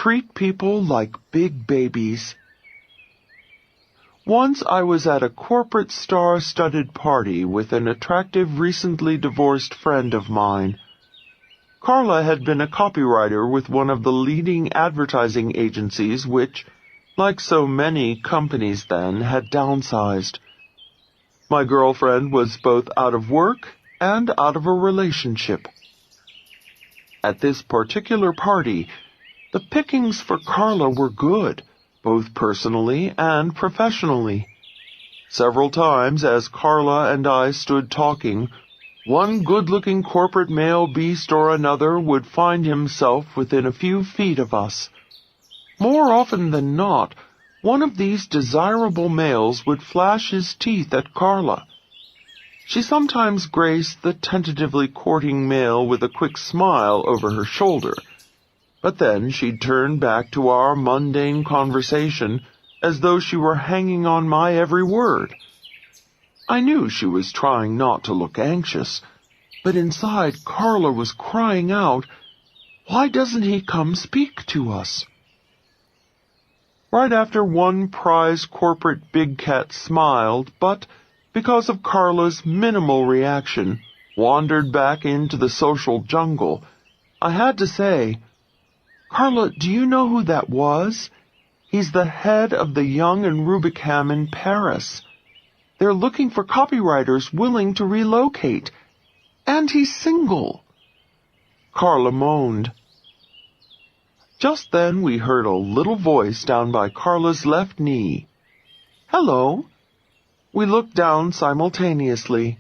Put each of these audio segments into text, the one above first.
treat people like big babies. Once I was at a corporate star-studded party with an attractive recently divorced friend of mine. Carla had been a copywriter with one of the leading advertising agencies which, like so many companies then, had downsized. My girlfriend was both out of work and out of a relationship. At this particular party, the pickings for Carla were good, both personally and professionally. Several times, as Carla and I stood talking, one good-looking corporate male beast or another would find himself within a few feet of us. More often than not, one of these desirable males would flash his teeth at Carla. She sometimes graced the tentatively courting male with a quick smile over her shoulder, but then she'd turn back to our mundane conversation as though she were hanging on my every word. I knew she was trying not to look anxious, but inside Carla was crying out, "Why doesn't he come speak to us?" Right after one prize corporate big cat smiled, but, because of Carla's minimal reaction, wandered back into the social jungle, I had to say, "Carla, do you know who that was? He's the head of the Young and Rubicam in Paris. They're looking for copywriters willing to relocate. And he's single." Carla moaned. Just then we heard a little voice down by Carla's left knee. "Hello." We looked down simultaneously.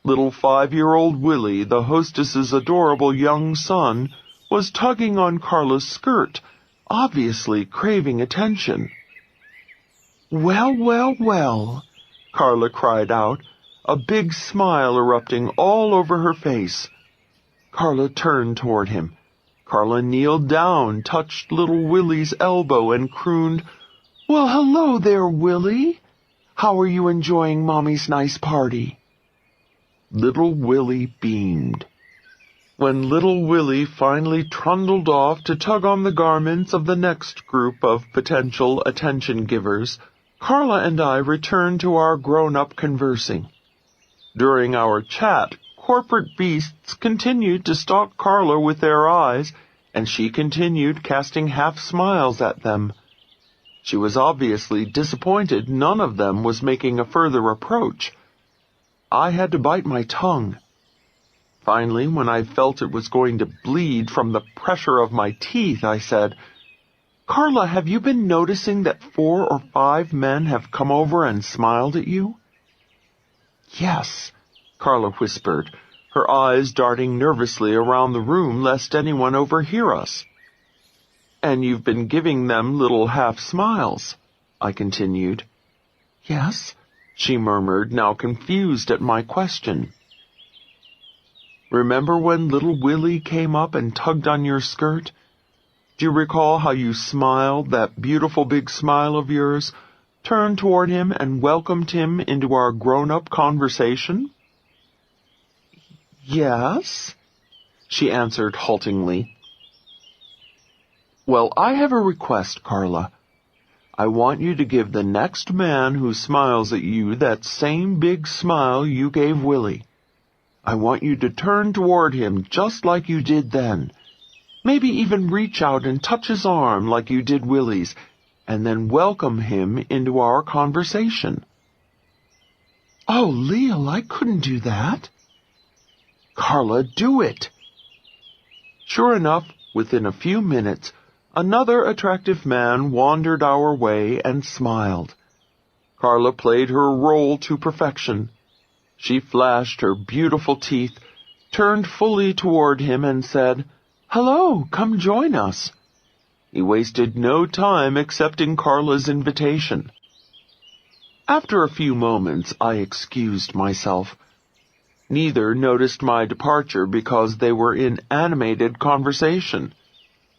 Little 5-year-old Willie, the hostess's adorable young son, was tugging on Carla's skirt, obviously craving attention. "Well, well, well," Carla cried out, a big smile erupting all over her face. Carla turned toward him. Carla kneeled down, touched little Willie's elbow, and crooned, "Well, hello there, Willie. How are you enjoying Mommy's nice party?" Little Willie beamed. When little Willie finally trundled off to tug on the garments of the next group of potential attention-givers, Carla and I returned to our grown-up conversing. During our chat, corporate beasts continued to stalk Carla with their eyes, and she continued casting half-smiles at them. She was obviously disappointed none of them was making a further approach. I had to bite my tongue. Finally, when I felt it was going to bleed from the pressure of my teeth, I said, "Carla, have you been noticing that 4 or 5 men have come over and smiled at you?" "Yes," Carla whispered, her eyes darting nervously around the room lest anyone overhear us. "And you've been giving them little half-smiles," I continued. "Yes," she murmured, now confused at my question. "Remember when little Willie came up and tugged on your skirt? Do you recall how you smiled, that beautiful big smile of yours, turned toward him and welcomed him into our grown-up conversation?" "Yes," she answered haltingly. "Well, I have a request, Carla. I want you to give the next man who smiles at you that same big smile you gave Willie. I want you to turn toward him just like you did then. Maybe even reach out and touch his arm like you did Willie's, and then welcome him into our conversation." "Oh, Leal, I couldn't do that." "Carla, do it." Sure enough, within a few minutes, another attractive man wandered our way and smiled. Carla played her role to perfection. She flashed her beautiful teeth, turned fully toward him, and said, "Hello, come join us." He wasted no time accepting Carla's invitation. After a few moments, I excused myself. Neither noticed my departure because they were in animated conversation.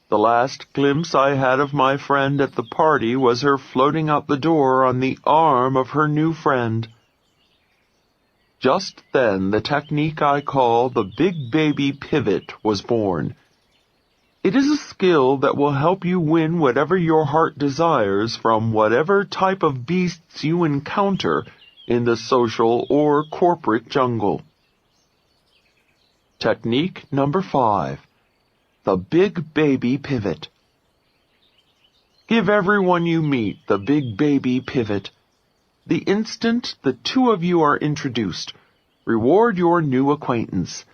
The last glimpse I had of my friend at the party was her floating out the door on the arm of her new friend. Just then the technique I call the big baby pivot was born. It is a skill that will help you win whatever your heart desires from whatever type of beasts you encounter in the social or corporate jungle. Technique number 5. The Big Baby Pivot. Give everyone you meet the Big Baby Pivot. The instant the two of you are introduced, reward your new acquaintance.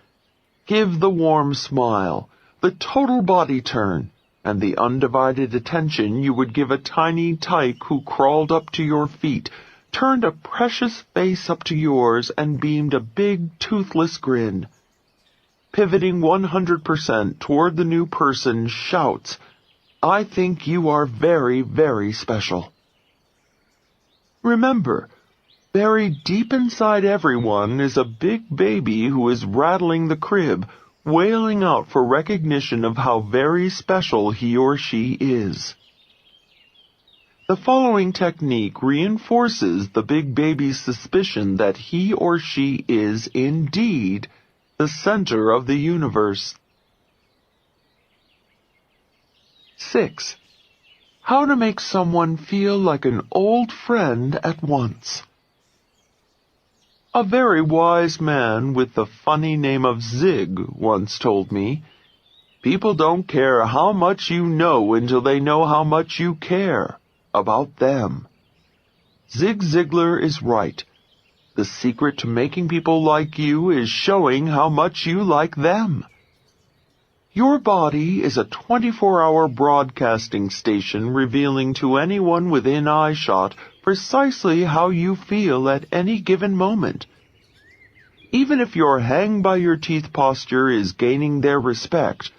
Give the warm smile, the total body turn, and the undivided attention you would give a tiny tyke who crawled up to your feet, turned a precious face up to yours, and beamed a big, toothless grin. Pivoting 100% toward the new person shouts, "I think you are very, very special." Remember, buried deep inside everyone is a big baby who is rattling the crib, wailing out for recognition of how very special he or she is. The following technique reinforces the big baby's suspicion that he or she is indeed the center of the universe. 6. How to make someone feel like an old friend at once. A very wise man with the funny name of Zig once told me, "People don't care how much you know until they know how much you care about them." Zig Ziglar is right. The secret to making people like you is showing how much you like them. Your body is a 24-hour broadcasting station revealing to anyone within eyeshot precisely how you feel at any given moment. Even if your hang-by-your-teeth posture is gaining their respect,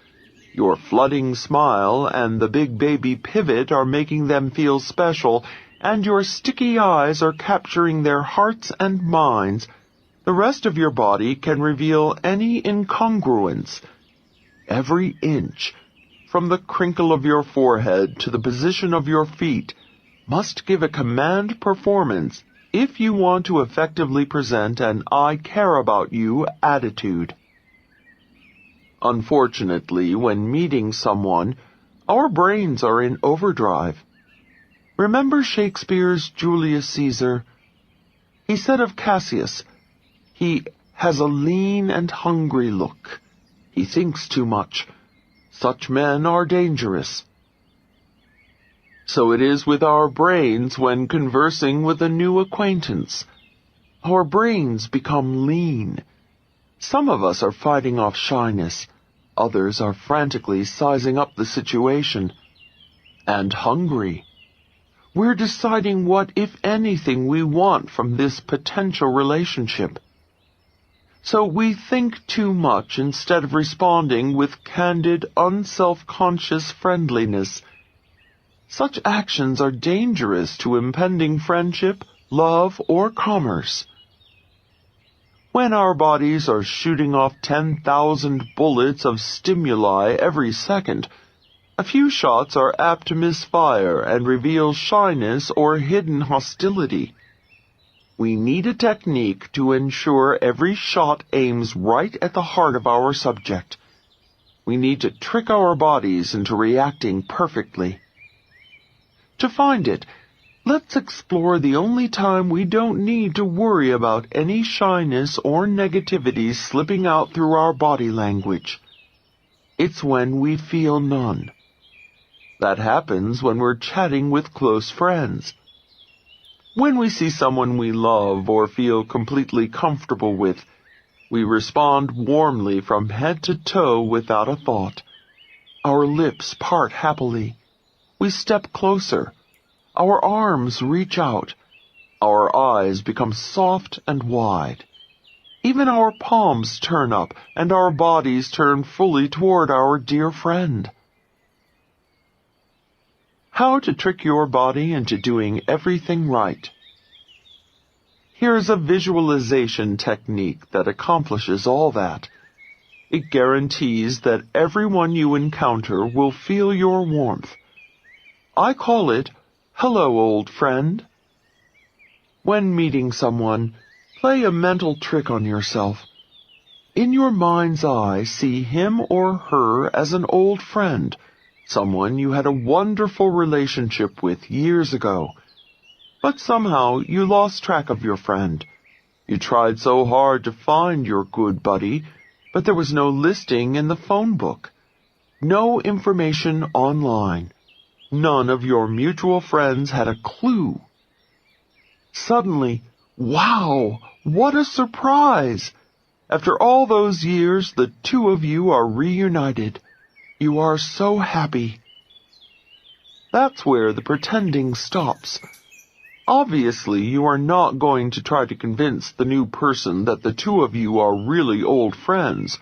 your flooding smile and the big baby pivot are making them feel special, and your sticky eyes are capturing their hearts and minds, the rest of your body can reveal any incongruence. Every inch, from the crinkle of your forehead to the position of your feet, must give a command performance if you want to effectively present an "I care about you" attitude. Unfortunately, when meeting someone, our brains are in overdrive. Remember Shakespeare's Julius Caesar? He said of Cassius, "He has a lean and hungry look. He thinks too much. Such men are dangerous." So it is with our brains when conversing with a new acquaintance. Our brains become lean. Some of us are fighting off shyness. Others are frantically sizing up the situation. And hungry. We're deciding what, if anything, we want from this potential relationship. So we think too much instead of responding with candid, unself-conscious friendliness. Such actions are dangerous to impending friendship, love, or commerce. When our bodies are shooting off 10,000 bullets of stimuli every second, a few shots are apt to misfire and reveal shyness or hidden hostility. We need a technique to ensure every shot aims right at the heart of our subject. We need to trick our bodies into reacting perfectly. To find it, let's explore the only time we don't need to worry about any shyness or negativity slipping out through our body language. It's when we feel none. That happens when we're chatting with close friends. When we see someone we love or feel completely comfortable with, we respond warmly from head to toe without a thought. Our lips part happily. We step closer. Our arms reach out. Our eyes become soft and wide. Even our palms turn up and our bodies turn fully toward our dear friend. How to trick your body into doing everything right. Here's a visualization technique that accomplishes all that. It guarantees that everyone you encounter will feel your warmth. I call it, "Hello, old friend." When meeting someone, play a mental trick on yourself. in your mind's eye, see him or her as an old friend, someone you had a wonderful relationship with years ago. But somehow you lost track of your friend. You tried so hard to find your good buddy, but there was no listing in the phone book. No information online. None of your mutual friends had a clue. Suddenly, wow, what a surprise! After all those years, the two of you are reunited. You are so happy. That's where the pretending stops. Obviously, you are not going to try to convince the new person that the two of you are really old friends.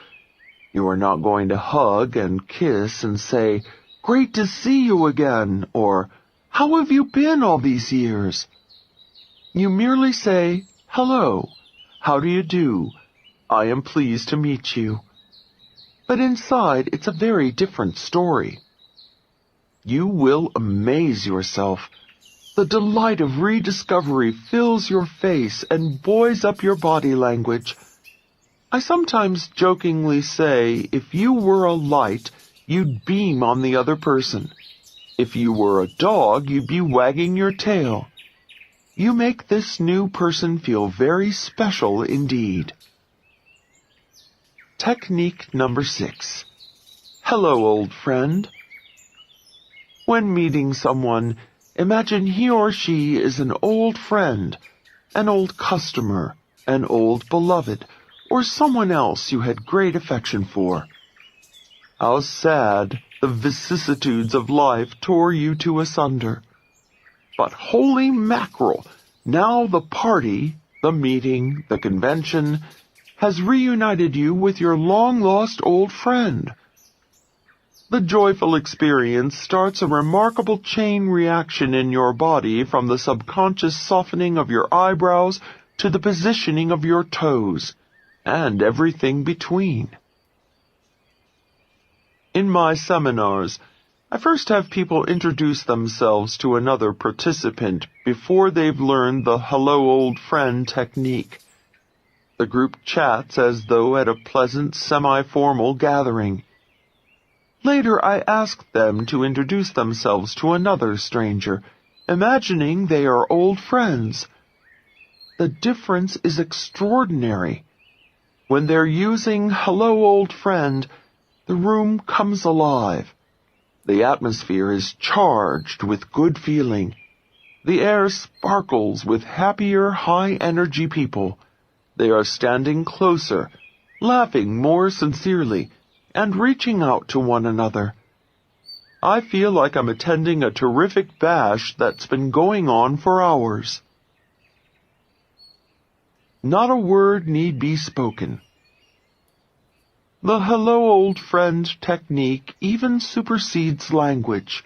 You are not going to hug and kiss and say, "Great to see you again," or, "How have you been all these years?" You merely say, "Hello, how do you do? I am pleased to meet you." But inside, it's a very different story. You will amaze yourself. The delight of rediscovery fills your face and buoys up your body language. I sometimes jokingly say, if you were a light, you'd beam on the other person. If you were a dog, you'd be wagging your tail. You make this new person feel very special indeed. Technique number 6. Hello, old friend. When meeting someone, imagine he or she is an old friend, an old customer, an old beloved, or someone else you had great affection for. How sad the vicissitudes of life tore you two asunder. But holy mackerel, now the party, the meeting, the convention, has reunited you with your long-lost old friend. The joyful experience starts a remarkable chain reaction in your body, from the subconscious softening of your eyebrows to the positioning of your toes, and everything between. In my seminars, I first have people introduce themselves to another participant before they've learned the hello old friend technique. The group chats as though at a pleasant semi-formal gathering. Later I ask them to introduce themselves to another stranger, imagining they are old friends. The difference is extraordinary. When they're using hello old friend, the room comes alive. The atmosphere is charged with good feeling. The air sparkles with happier, high-energy people. They are standing closer, laughing more sincerely, and reaching out to one another. I feel like I'm attending a terrific bash that's been going on for hours. Not a word need be spoken. The hello old friend technique even supersedes language.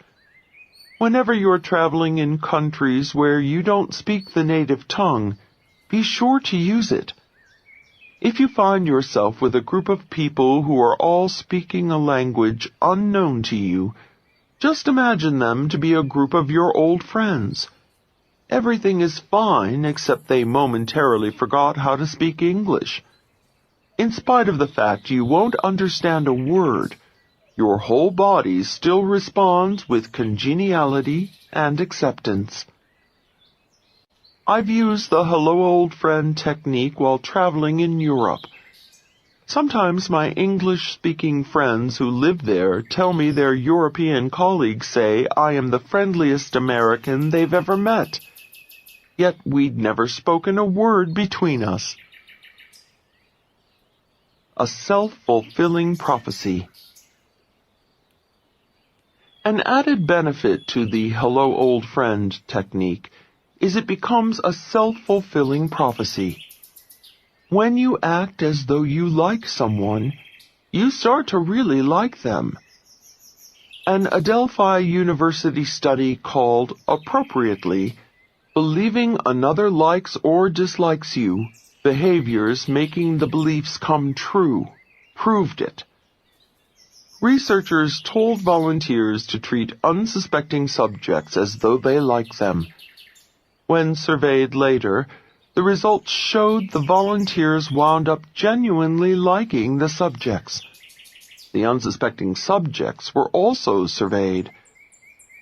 Whenever you're traveling in countries where you don't speak the native tongue, be sure to use it. If you find yourself with a group of people who are all speaking a language unknown to you, just imagine them to be a group of your old friends. Everything is fine except they momentarily forgot how to speak English. In spite of the fact you won't understand a word, your whole body still responds with congeniality and acceptance. I've used the hello old friend technique while traveling in Europe. Sometimes my English-speaking friends who live there tell me their European colleagues say I am the friendliest American they've ever met. Yet we'd never spoken a word between us. A self-fulfilling prophecy. An added benefit to the hello old friend technique is it becomes a self-fulfilling prophecy. When you act as though you like someone, you start to really like them. An Adelphi University study called Appropriately, Believing Another Likes or Dislikes You, Behaviors Making the Beliefs Come True, proved it. Researchers told volunteers to treat unsuspecting subjects as though they liked them. When surveyed later, the results showed the volunteers wound up genuinely liking the subjects. The unsuspecting subjects were also surveyed.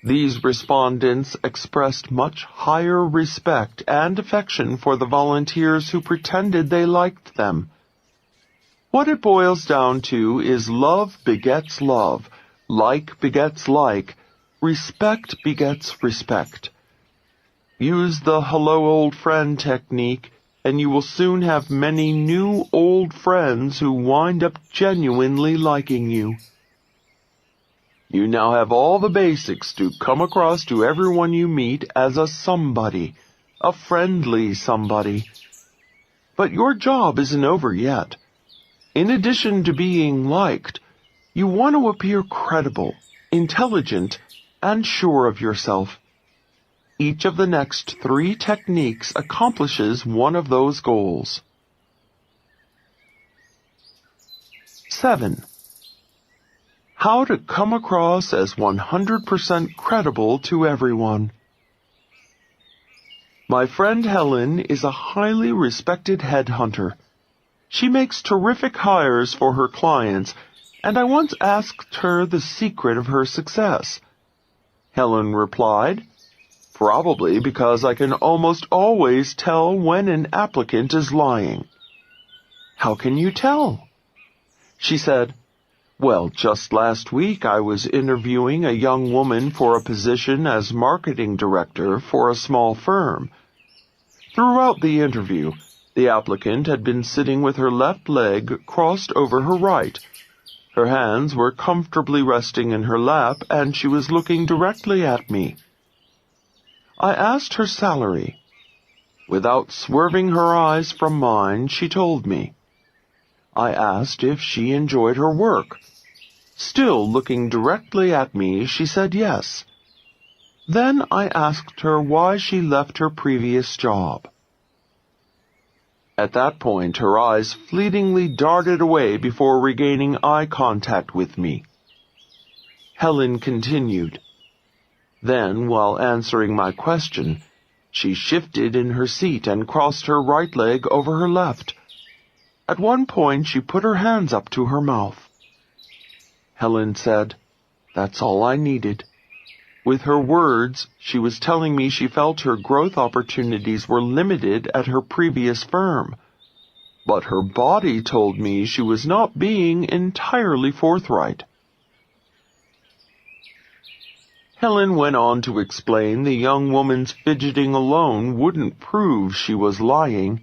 These respondents expressed much higher respect and affection for the volunteers who pretended they liked them. What it boils down to is love begets love, like begets like, respect begets respect. Use the hello old friend technique, and you will soon have many new old friends who wind up genuinely liking you. You now have all the basics to come across to everyone you meet as a somebody, a friendly somebody. But your job isn't over yet. In addition to being liked, you want to appear credible, intelligent, and sure of yourself. Each of the next 3 techniques accomplishes one of those goals. 7. How to come across as 100% credible to everyone. My friend Helen is a highly respected headhunter. She makes terrific hires for her clients, and I once asked her the secret of her success. Helen replied, "Probably because I can almost always tell when an applicant is lying." "How can you tell?" She said, "Well, just last week I was interviewing a young woman for a position as marketing director for a small firm. Throughout the interview, the applicant had been sitting with her left leg crossed over her right. Her hands were comfortably resting in her lap, and she was looking directly at me. I asked her salary. Without swerving her eyes from mine, she told me. I asked if she enjoyed her work. Still looking directly at me, she said yes. Then I asked her why she left her previous job. At that point, her eyes fleetingly darted away before regaining eye contact with me. Helen continued. Then, while answering my question, she shifted in her seat and crossed her right leg over her left. At one point, she put her hands up to her mouth. Helen said, "That's all I needed." With her words, she was telling me she felt her growth opportunities were limited at her previous firm. But her body told me she was not being entirely forthright. Helen went on to explain the young woman's fidgeting alone wouldn't prove she was lying.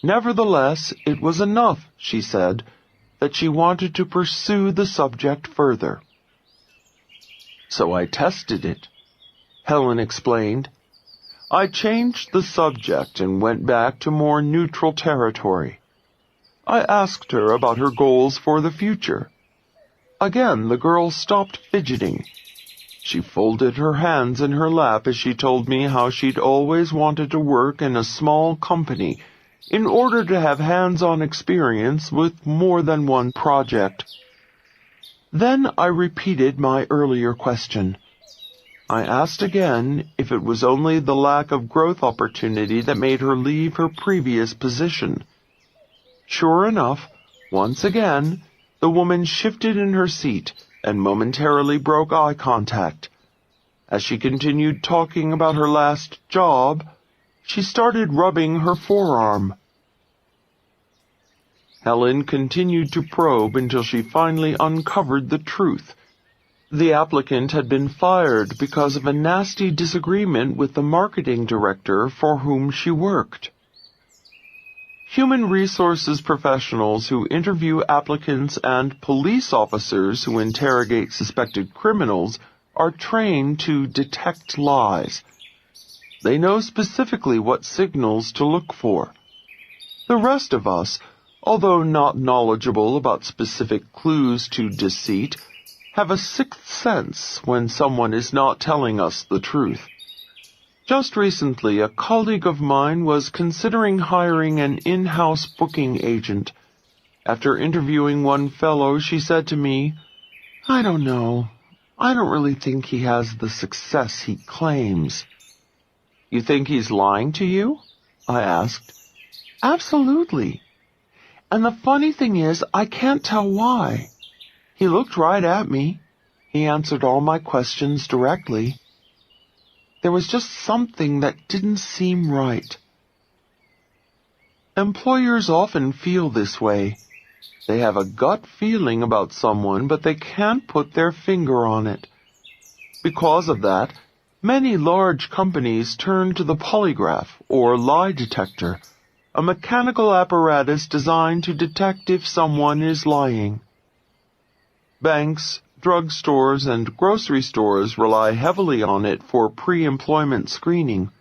Nevertheless, it was enough, she said, that she wanted to pursue the subject further. So I tested it, Helen explained. I changed the subject and went back to more neutral territory. I asked her about her goals for the future. Again, the girl stopped fidgeting. She folded her hands in her lap as she told me how she'd always wanted to work in a small company in order to have hands-on experience with more than one project. Then I repeated my earlier question. I asked again if it was only the lack of growth opportunity that made her leave her previous position. Sure enough, once again, the woman shifted in her seat and momentarily broke eye contact. As she continued talking about her last job, she started rubbing her forearm. Helen continued to probe until she finally uncovered the truth. The applicant had been fired because of a nasty disagreement with the marketing director for whom she worked. Human resources professionals who interview applicants and police officers who interrogate suspected criminals are trained to detect lies. They know specifically what signals to look for. The rest of us, although not knowledgeable about specific clues to deceit, have a sixth sense when someone is not telling us the truth. Just recently, a colleague of mine was considering hiring an in-house booking agent. After interviewing one fellow, she said to me, "I don't know. I don't really think he has the success he claims." "You think he's lying to you?" I asked. Absolutely. And the funny thing is, I can't tell why. He looked right at me. He answered all my questions directly. There was just something that didn't seem right. Employers often feel this way. They have a gut feeling about someone, but they can't put their finger on it. Because of that, many large companies turn to the polygraph, or lie detector, a mechanical apparatus designed to detect if someone is lying. Banks, drugstores, and grocery stores rely heavily on it for pre-employment screening.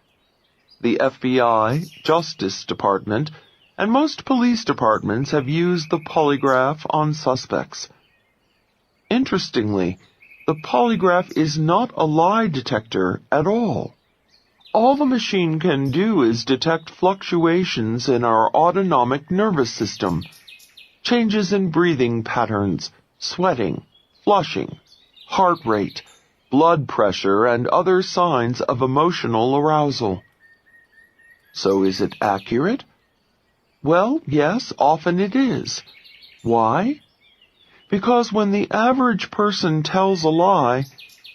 The FBI, Justice Department, and most police departments have used the polygraph on suspects. Interestingly, the polygraph is not a lie detector at all. All the machine can do is detect fluctuations in our autonomic nervous system, changes in breathing patterns, sweating, flushing, heart rate, blood pressure, and other signs of emotional arousal. So is it accurate? Well, yes, often it is. Why? Because when the average person tells a lie,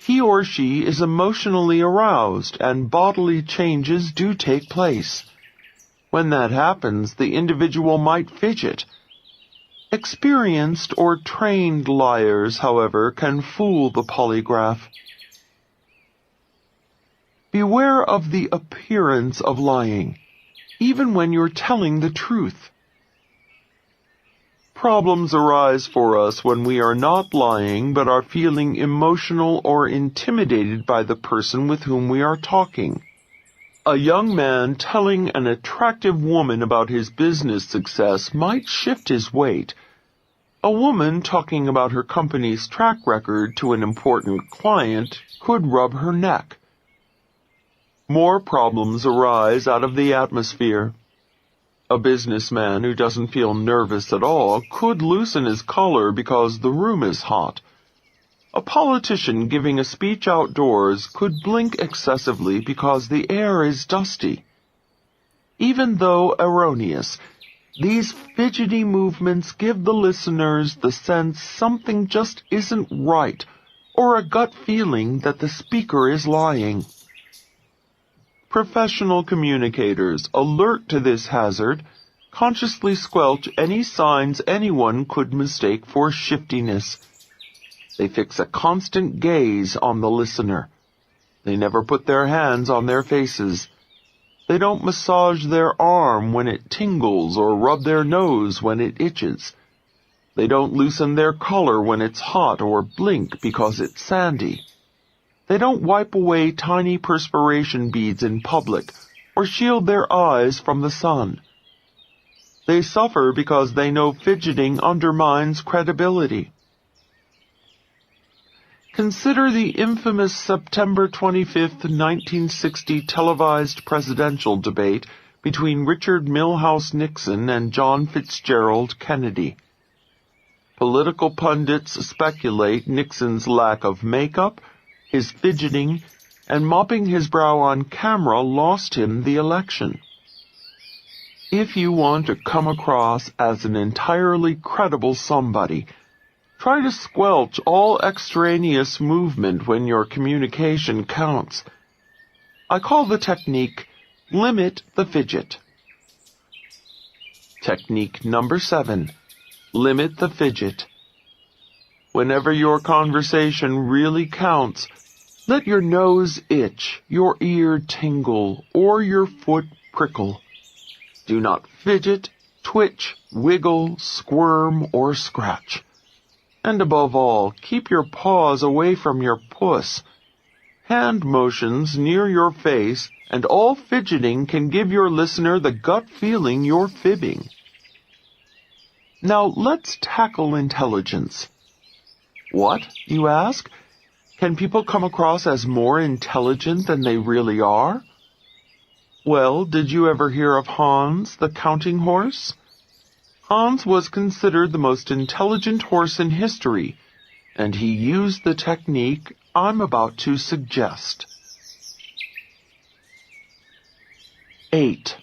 he or she is emotionally aroused and bodily changes do take place. When that happens, the individual might fidget. Experienced or trained liars, however, can fool the polygraph. Beware of the appearance of lying, even when you're telling the truth. Problems arise for us when we are not lying but are feeling emotional or intimidated by the person with whom we are talking. A young man telling an attractive woman about his business success might shift his weight. A woman talking about her company's track record to an important client could rub her neck. More problems arise out of the atmosphere. A businessman who doesn't feel nervous at all could loosen his collar because the room is hot. A politician giving a speech outdoors could blink excessively because the air is dusty. Even though erroneous, these fidgety movements give the listeners the sense something just isn't right, or a gut feeling that the speaker is lying. Professional communicators, alert to this hazard, consciously squelch any signs anyone could mistake for shiftiness. They fix a constant gaze on the listener. They never put their hands on their faces. They don't massage their arm when it tingles or rub their nose when it itches. They don't loosen their collar when it's hot or blink because it's sandy. They don't wipe away tiny perspiration beads in public or shield their eyes from the sun. They suffer because they know fidgeting undermines credibility. Consider the infamous September 25, 1960 televised presidential debate between Richard Milhous Nixon and John Fitzgerald Kennedy. Political pundits speculate Nixon's lack of makeup, his fidgeting, and mopping his brow on camera lost him the election. If you want to come across as an entirely credible somebody, try to squelch all extraneous movement when your communication counts. I call the technique, limit the fidget. Technique number 7, limit the fidget. Whenever your conversation really counts, let your nose itch, your ear tingle, or your foot prickle. Do not fidget, twitch, wiggle, squirm, or scratch. And above all, keep your paws away from your puss. Hand motions near your face, and all fidgeting can give your listener the gut feeling you're fibbing. Now let's tackle intelligence. What, you ask? Can people come across as more intelligent than they really are? Well, did you ever hear of Hans, the counting horse? Hans was considered the most intelligent horse in history, and he used the technique I'm about to suggest. 8.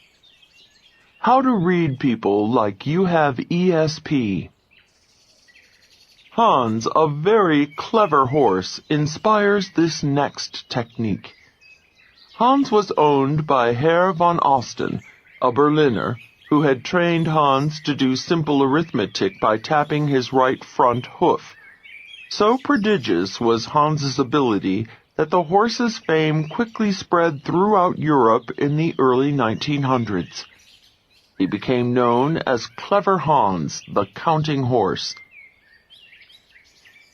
How to read people like you have ESP. Hans, a very clever horse, inspires this next technique. Hans was owned by Herr von Osten, a Berliner, who had trained Hans to do simple arithmetic by tapping his right front hoof. So prodigious was Hans's ability that the horse's fame quickly spread throughout Europe in the early 1900s. He became known as Clever Hans, the counting horse.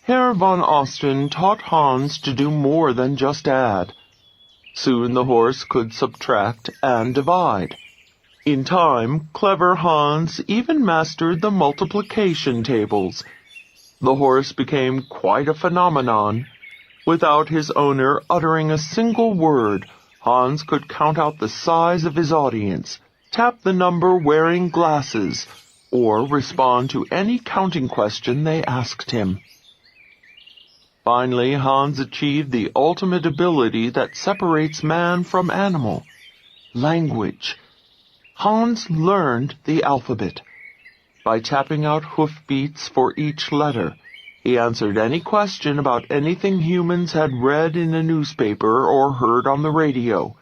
Herr von Osten taught Hans to do more than just add. Soon the horse could subtract and divide. In time, Clever Hans even mastered the multiplication tables. The horse became quite a phenomenon. Without his owner uttering a single word, Hans could count out the size of his audience, tap the number wearing glasses, or respond to any counting question they asked him. Finally, Hans achieved the ultimate ability that separates man from animal: language. Hans learned the alphabet. By tapping out hoofbeats for each letter, he answered any question about anything humans had read in a newspaper or heard on the radio.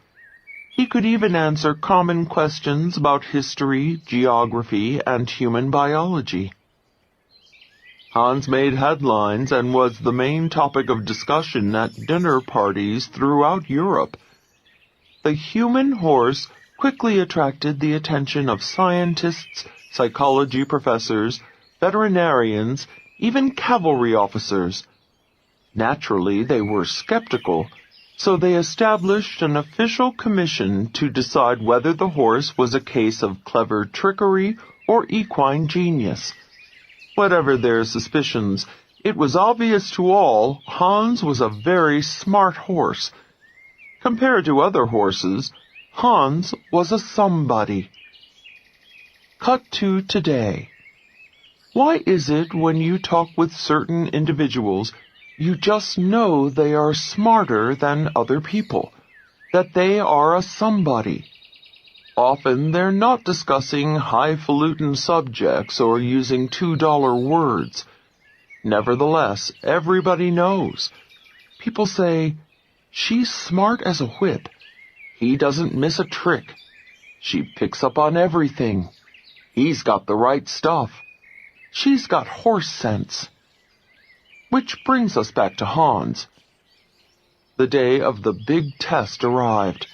He could even answer common questions about history, geography, and human biology. Hans made headlines and was the main topic of discussion at dinner parties throughout Europe. The human horse quickly attracted the attention of scientists, psychology professors, veterinarians, even cavalry officers. Naturally, they were skeptical, so they established an official commission to decide whether the horse was a case of clever trickery or equine genius. Whatever their suspicions, it was obvious to all Hans was a very smart horse. Compared to other horses, Hans was a somebody. Cut to today. Why is it when you talk with certain individuals, you just know they are smarter than other people, that they are a somebody? Often they're not discussing highfalutin subjects or using $2 words. Nevertheless, everybody knows. People say, "She's smart as a whip. He doesn't miss a trick. She picks up on everything. He's got the right stuff. She's got horse sense." Which brings us back to Hans. The day of the big test arrived.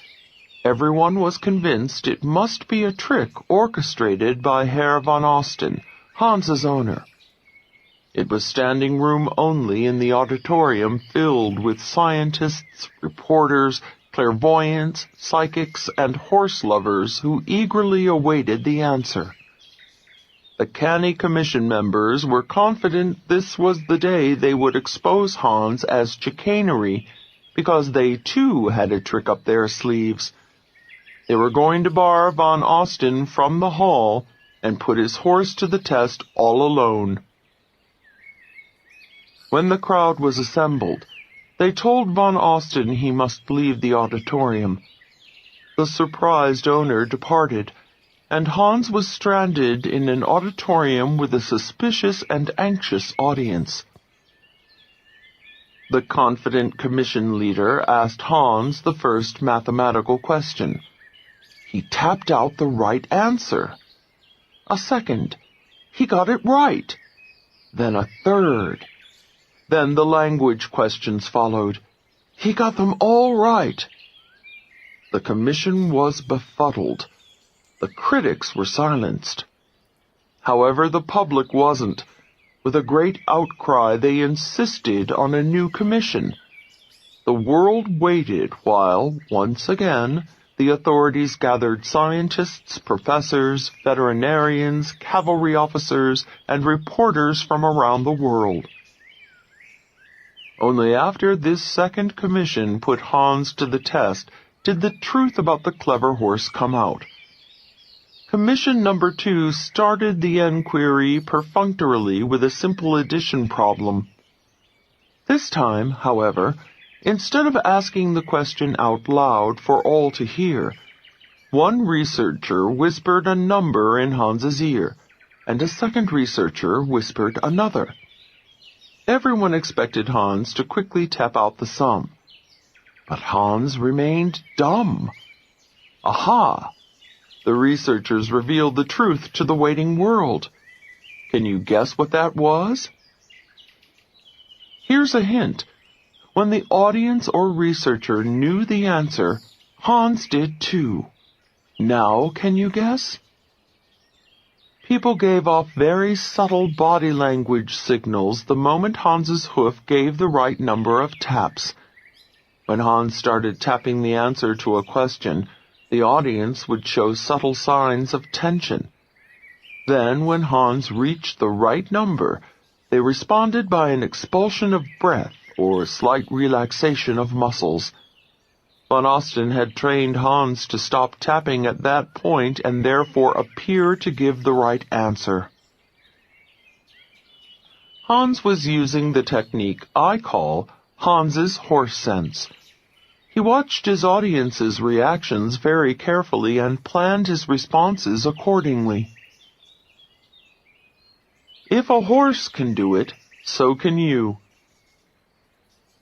Everyone was convinced it must be a trick orchestrated by Herr von Osten, Hans's owner. It was standing room only in the auditorium filled with scientists, reporters, clairvoyants, psychics, and horse lovers who eagerly awaited the answer. The canny commission members were confident this was the day they would expose Hans as chicanery, because they too had a trick up their sleeves. They were going to bar von Osten from the hall and put his horse to the test all alone. When the crowd was assembled, they told von Osten he must leave the auditorium. The surprised owner departed, and Hans was stranded in an auditorium with a suspicious and anxious audience. The confident commission leader asked Hans the first mathematical question. He tapped out the right answer. A second. He got it right. Then a third. Then the language questions followed. He got them all right. The commission was befuddled. The critics were silenced. However, the public wasn't. With a great outcry, they insisted on a new commission. The world waited while, once again, the authorities gathered scientists, professors, veterinarians, cavalry officers, and reporters from around the world. Only after this second commission put Hans to the test did the truth about the clever horse come out. Commission number 2 started the enquiry perfunctorily with a simple addition problem. This time, however, instead of asking the question out loud for all to hear, One researcher whispered a number in Hans's ear, and a second researcher whispered another. Everyone expected Hans to quickly tap out the sum. But Hans remained dumb. Aha! The researchers revealed the truth to the waiting world. Can you guess what that was? Here's a hint. When the audience or researcher knew the answer, Hans did too. Now can you guess? People gave off very subtle body language signals the moment Hans's hoof gave the right number of taps. When Hans started tapping the answer to a question, the audience would show subtle signs of tension. Then, when Hans reached the right number, they responded by an expulsion of breath or a slight relaxation of muscles. Van Osten had trained Hans to stop tapping at that point and therefore appear to give the right answer. Hans was using the technique I call Hans's horse sense. He watched his audience's reactions very carefully and planned his responses accordingly. If a horse can do it, so can you.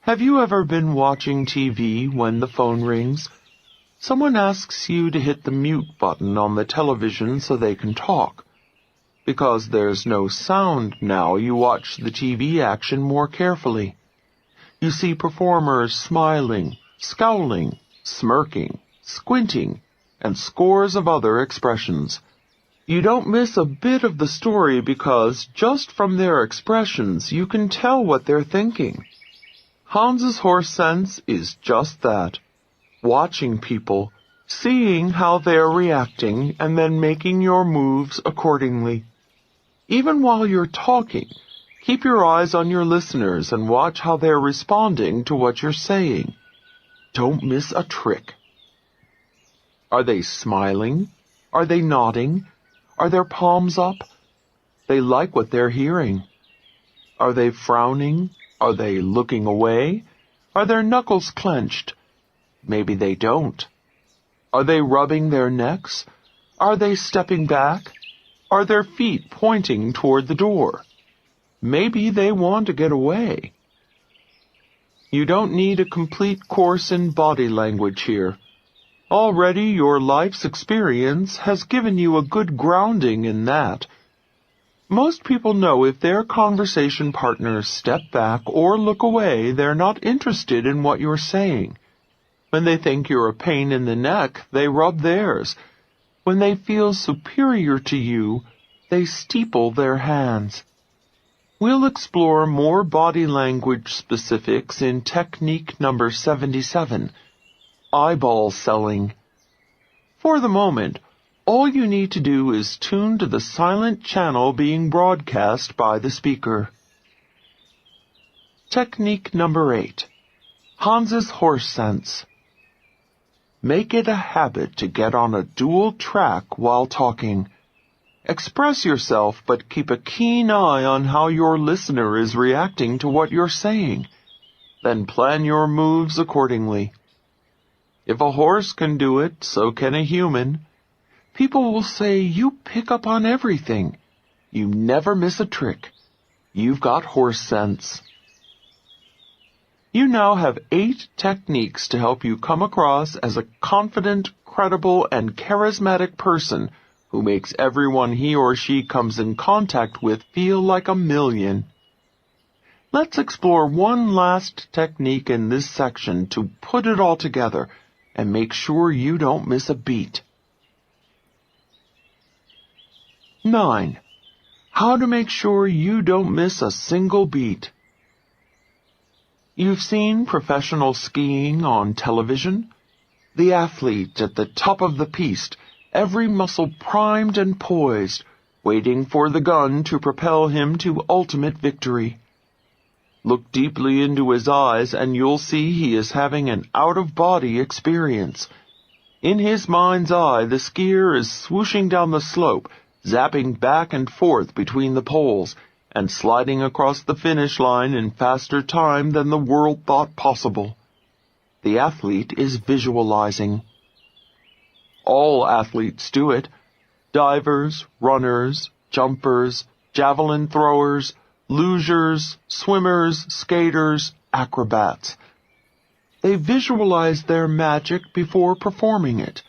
Have you ever been watching TV when the phone rings? Someone asks you to hit the mute button on the television so they can talk. Because there's no sound now, you watch the TV action more carefully. You see performers smiling, scowling, smirking, squinting, and scores of other expressions. You don't miss a bit of the story because just from their expressions you can tell what they're thinking. Hans's horse sense is just that. Watching people, seeing how they're reacting, and then making your moves accordingly. Even while you're talking, keep your eyes on your listeners and watch how they're responding to what you're saying. Don't miss a trick. Are they smiling? Are they nodding? Are their palms up? They like what they're hearing. Are they frowning? Are they looking away? Are their knuckles clenched? Maybe they don't. Are they rubbing their necks? Are they stepping back? Are their feet pointing toward the door? Maybe they want to get away. You don't need a complete course in body language here. Already your life's experience has given you a good grounding in that. Most people know if their conversation partners step back or look away, they're not interested in what you're saying. When they think you're a pain in the neck, they rub theirs. When they feel superior to you, they steeple their hands. We'll explore more body language specifics in technique number 77, eyeball selling. For the moment, all you need to do is tune to the silent channel being broadcast by the speaker. Technique number 8, Hans's horse sense. Make it a habit to get on a dual track while talking. Express yourself, but keep a keen eye on how your listener is reacting to what you're saying. Then plan your moves accordingly. If a horse can do it, so can a human. People will say you pick up on everything. You never miss a trick. You've got horse sense. You now have 8 techniques to help you come across as a confident, credible, and charismatic person who makes everyone he or she comes in contact with feel like a million. Let's explore one last technique in this section to put it all together and make sure you don't miss a beat. 9. How to make sure you don't miss a single beat. You've seen professional skiing on television? The athlete at the top of the piste, every muscle primed and poised, waiting for the gun to propel him to ultimate victory. Look deeply into his eyes and you'll see he is having an out-of-body experience. In his mind's eye, the skier is swooshing down the slope, zapping back and forth between the poles, and sliding across the finish line in faster time than the world thought possible. The athlete is visualizing. All athletes do it. Divers, runners, jumpers, javelin throwers, lugers, swimmers, skaters, acrobats. They visualize their magic before performing it.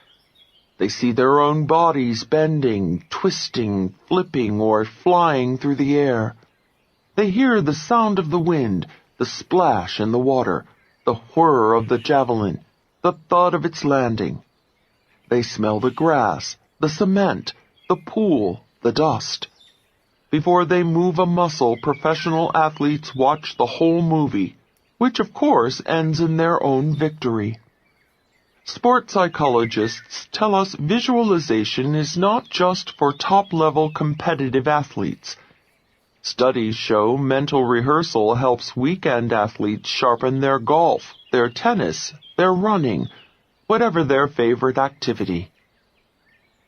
They see their own bodies bending, twisting, flipping, or flying through the air. They hear the sound of the wind, the splash in the water, the whir of the javelin, the thud of its landing. They smell the grass, the cement, the pool, the dust. Before they move a muscle, professional athletes watch the whole movie, which of course ends in their own victory. Sports psychologists tell us visualization is not just for top-level competitive athletes. Studies show mental rehearsal helps weekend athletes sharpen their golf, their tennis, their running, whatever their favorite activity.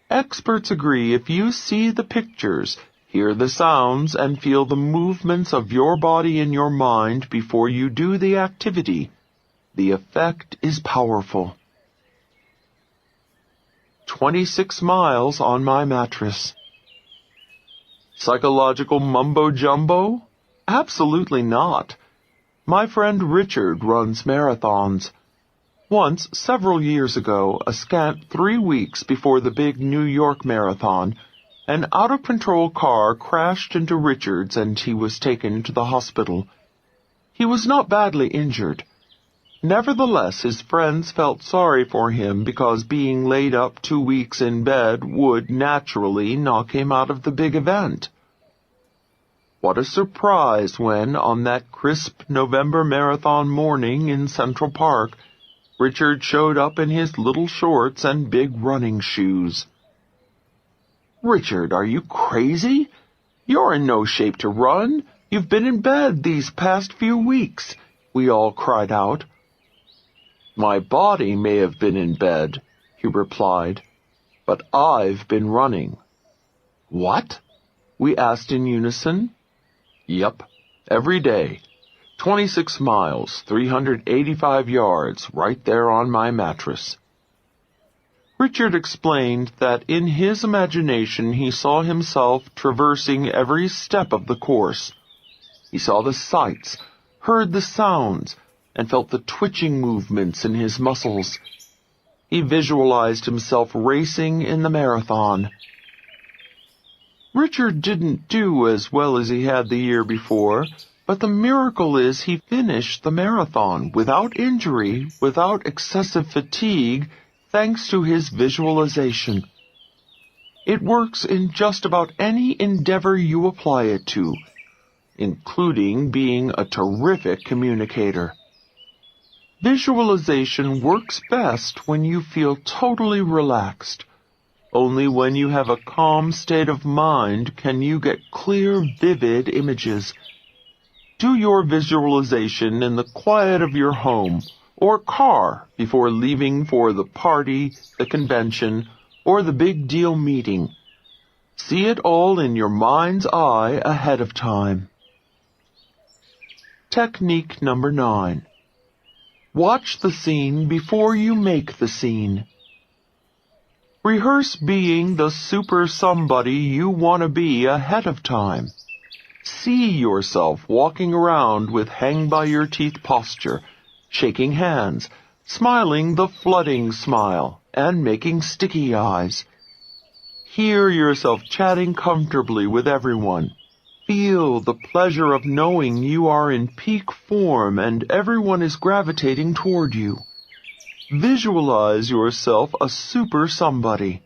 Experts agree if you see the pictures, hear the sounds, and feel the movements of your body in your mind before you do the activity, the effect is powerful. 26 miles on my mattress. Psychological mumbo-jumbo? Absolutely not. My friend Richard runs marathons. Once, several years ago, a scant 3 weeks before the big New York marathon, an out-of-control car crashed into Richard's and he was taken to the hospital. He was not badly injured. Nevertheless, his friends felt sorry for him because being laid up 2 weeks in bed would naturally knock him out of the big event. What a surprise when, on that crisp November marathon morning in Central Park, Richard showed up in his little shorts and big running shoes. "Richard, are you crazy? You're in no shape to run. You've been in bed these past few weeks," we all cried out. "My body may have been in bed," he replied, "but I've been running." "What?" we asked in unison. "Yep, every day. 26 miles, 385 yards, right there on my mattress." Richard explained that in his imagination he saw himself traversing every step of the course. He saw the sights, heard the sounds, and felt the twitching movements in his muscles. He visualized himself racing in the marathon. Richard didn't do as well as he had the year before, but the miracle is he finished the marathon without injury, without excessive fatigue, thanks to his visualization. It works in just about any endeavor you apply it to, including being a terrific communicator. Visualization works best when you feel totally relaxed. Only when you have a calm state of mind can you get clear, vivid images. Do your visualization in the quiet of your home or car before leaving for the party, the convention, or the big deal meeting. See it all in your mind's eye ahead of time. Technique number 9. Watch the scene before you make the scene. Rehearse being the super somebody you want to be ahead of time. See yourself walking around with hang-by-your-teeth posture, shaking hands, smiling the flooding smile, and making sticky eyes. Hear yourself chatting comfortably with everyone. Feel the pleasure of knowing you are in peak form and everyone is gravitating toward you. Visualize yourself a super somebody.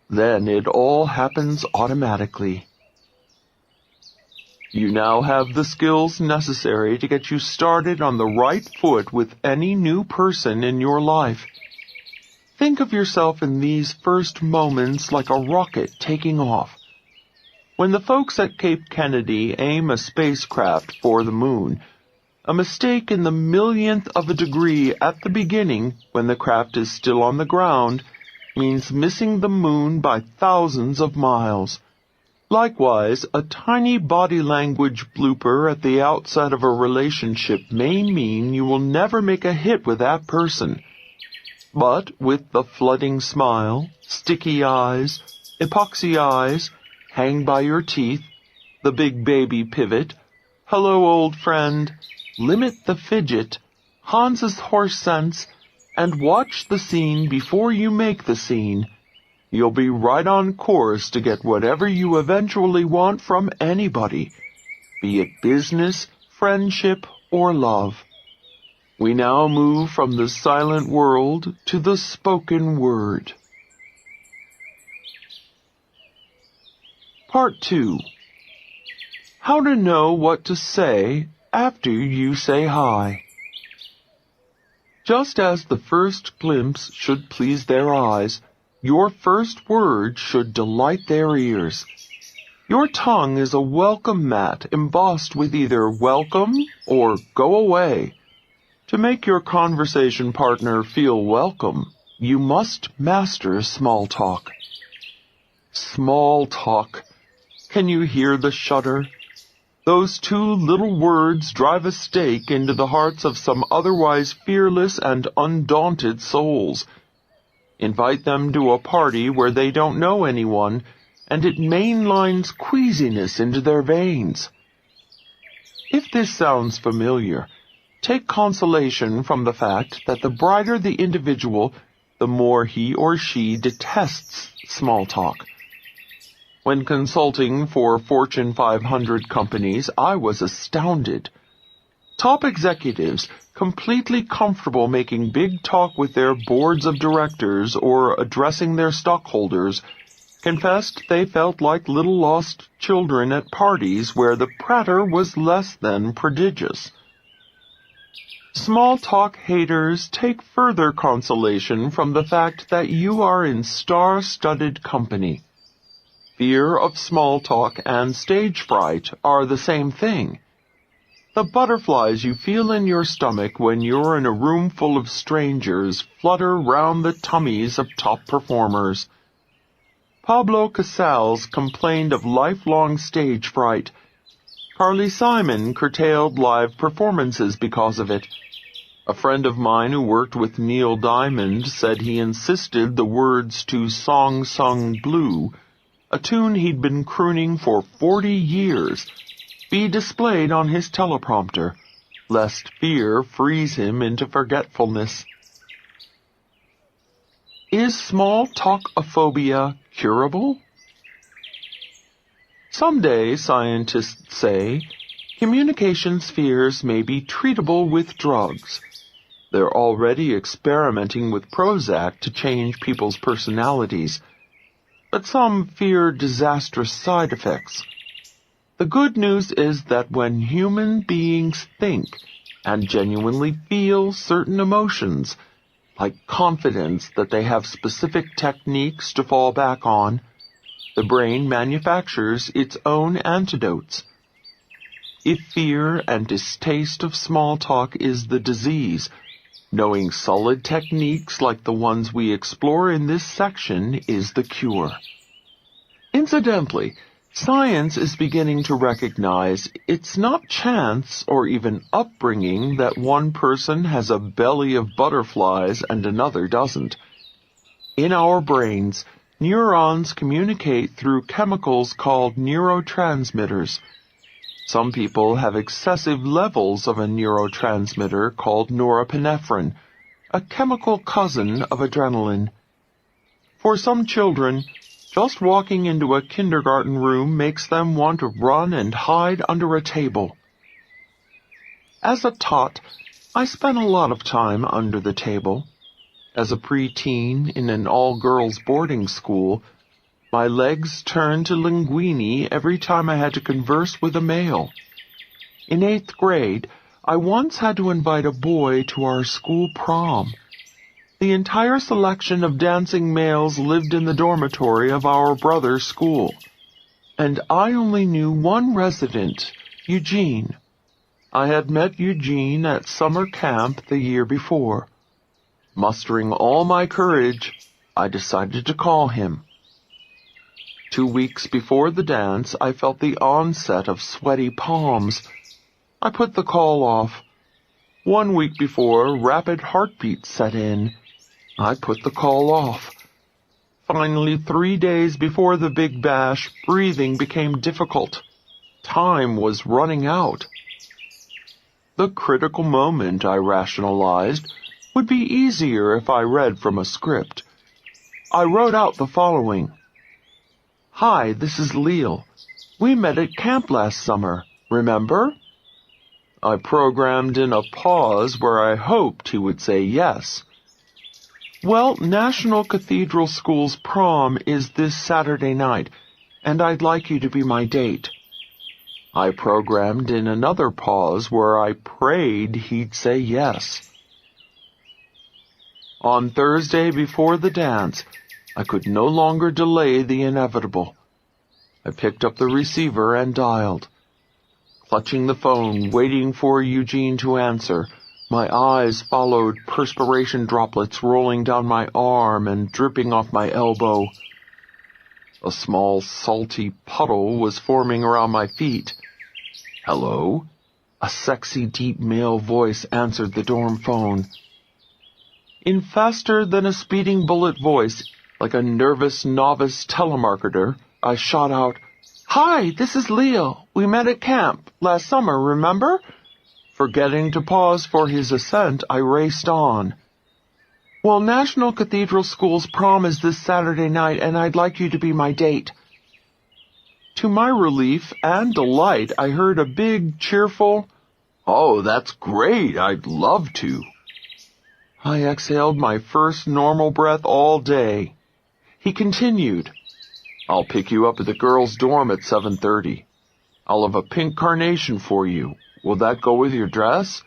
Then it all happens automatically. You now have the skills necessary to get you started on the right foot with any new person in your life. Think of yourself in these first moments like a rocket taking off. When the folks at Cape Kennedy aim a spacecraft for the moon, a mistake in the millionth of a degree at the beginning, when the craft is still on the ground, means missing the moon by thousands of miles. Likewise, a tiny body language blooper at the outset of a relationship may mean you will never make a hit with that person. But with the flooding smile, sticky eyes, epoxy eyes, hang by your teeth, the big baby pivot, hello old friend, limit the fidget, Hans's horse sense, and watch the scene before you make the scene, you'll be right on course to get whatever you eventually want from anybody, be it business, friendship, or love. We now move from the silent world to the spoken word. Part 2. How to know what to say after you say hi. Just as the first glimpse should please their eyes, your first word should delight their ears. Your tongue is a welcome mat embossed with either welcome or go away. To make your conversation partner feel welcome, you must master small talk. Small talk. Can you hear the shudder? Those two little words drive a stake into the hearts of some otherwise fearless and undaunted souls. Invite them to a party where they don't know anyone, and it mainlines queasiness into their veins. If this sounds familiar, take consolation from the fact that the brighter the individual, the more he or she detests small talk. When consulting for Fortune 500 companies, I was astounded. Top executives, completely comfortable making big talk with their boards of directors or addressing their stockholders, confessed they felt like little lost children at parties where the prater was less than prodigious. Small talk haters take further consolation from the fact that you are in star-studded company. Fear of small talk and stage fright are the same thing. The butterflies you feel in your stomach when you're in a room full of strangers flutter round the tummies of top performers. Pablo Casals complained of lifelong stage fright. Carly Simon curtailed live performances because of it. A friend of mine who worked with Neil Diamond said he insisted the words to Song Sung Blue, a tune he'd been crooning for 40 years, be displayed on his teleprompter, lest fear freeze him into forgetfulness. Is small talk-ophobia curable? Someday, scientists say, communication spheres may be treatable with drugs. They're already experimenting with Prozac to change people's personalities, but some fear disastrous side effects. The good news is that when human beings think and genuinely feel certain emotions, like confidence that they have specific techniques to fall back on, the brain manufactures its own antidotes. If fear and distaste of small talk is the disease, knowing solid techniques like the ones we explore in this section is the cure. Incidentally, science is beginning to recognize it's not chance or even upbringing that one person has a belly of butterflies and another doesn't. In our brains, neurons communicate through chemicals called neurotransmitters. Some people have excessive levels of a neurotransmitter called norepinephrine, a chemical cousin of adrenaline. For some children, just walking into a kindergarten room makes them want to run and hide under a table. As a tot, I spent a lot of time under the table. As a preteen in an all-girls boarding school, my legs turned to linguini every time I had to converse with a male. In 8th grade, I once had to invite a boy to our school prom. The entire selection of dancing males lived in the dormitory of our brother's school, and I only knew one resident, Eugene. I had met Eugene at summer camp the year before. Mustering all my courage, I decided to call him. 2 weeks before the dance, I felt the onset of sweaty palms. I put the call off. 1 week before, rapid heartbeats set in. I put the call off. Finally, 3 days before the big bash, breathing became difficult. Time was running out. The critical moment, I rationalized, would be easier if I read from a script. I wrote out the following. Hi, this is Leal. We met at camp last summer, remember? I programmed in a pause where I hoped he would say yes. Well, National Cathedral School's prom is this Saturday night, and I'd like you to be my date. I programmed in another pause where I prayed he'd say yes. On Thursday before the dance, I could no longer delay the inevitable. I picked up the receiver and dialed. Clutching the phone, waiting for Eugene to answer, my eyes followed perspiration droplets rolling down my arm and dripping off my elbow. A small, salty puddle was forming around my feet. Hello? A sexy, deep male voice answered the dorm phone. In faster-than-a-speeding-bullet voice, like a nervous novice telemarketer, I shot out, Hi, this is Leo. We met at camp last summer, remember? Forgetting to pause for his assent, I raced on. Well, National Cathedral School's prom is this Saturday night, and I'd like you to be my date. To my relief and delight, I heard a big, cheerful, Oh, that's great. I'd love to. I exhaled my first normal breath all day. He continued, I'll pick you up at the girls' dorm at 7:30. I'll have a pink carnation for you. Will that go with your dress?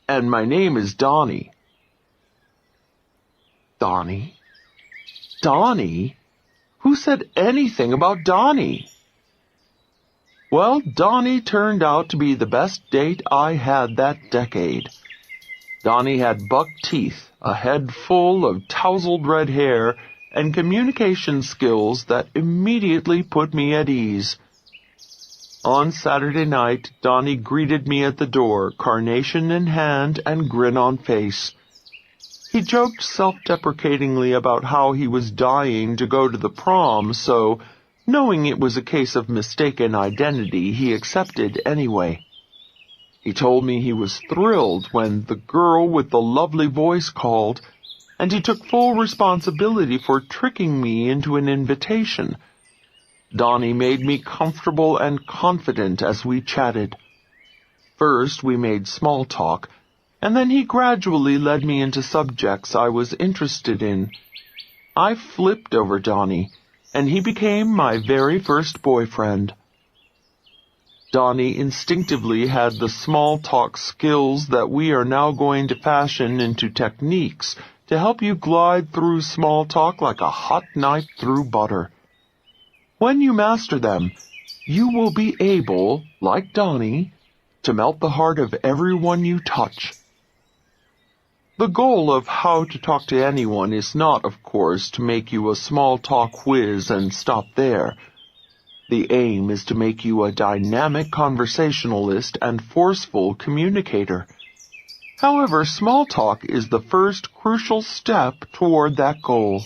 And my name is Donnie. Donnie? Donnie? Who said anything about Donnie? Well, Donnie turned out to be the best date I had that decade. Donnie had buck teeth, a head full of tousled red hair, and communication skills that immediately put me at ease. On Saturday night, Donnie greeted me at the door, carnation in hand and grin on face. He joked self-deprecatingly about how he was dying to go to the prom, so, knowing it was a case of mistaken identity, he accepted anyway. He told me he was thrilled when the girl with the lovely voice called, and he took full responsibility for tricking me into an invitation. Donnie made me comfortable and confident as we chatted. First, we made small talk, and then he gradually led me into subjects I was interested in. I flipped over Donnie, and he became my very first boyfriend. Donnie instinctively had the small talk skills that we are now going to fashion into techniques to help you glide through small talk like a hot knife through butter. When you master them, you will be able, like Donnie, to melt the heart of everyone you touch. The goal of how to talk to anyone is not, of course, to make you a small talk whiz and stop there. The aim is to make you a dynamic conversationalist and forceful communicator. However, small talk is the first crucial step toward that goal.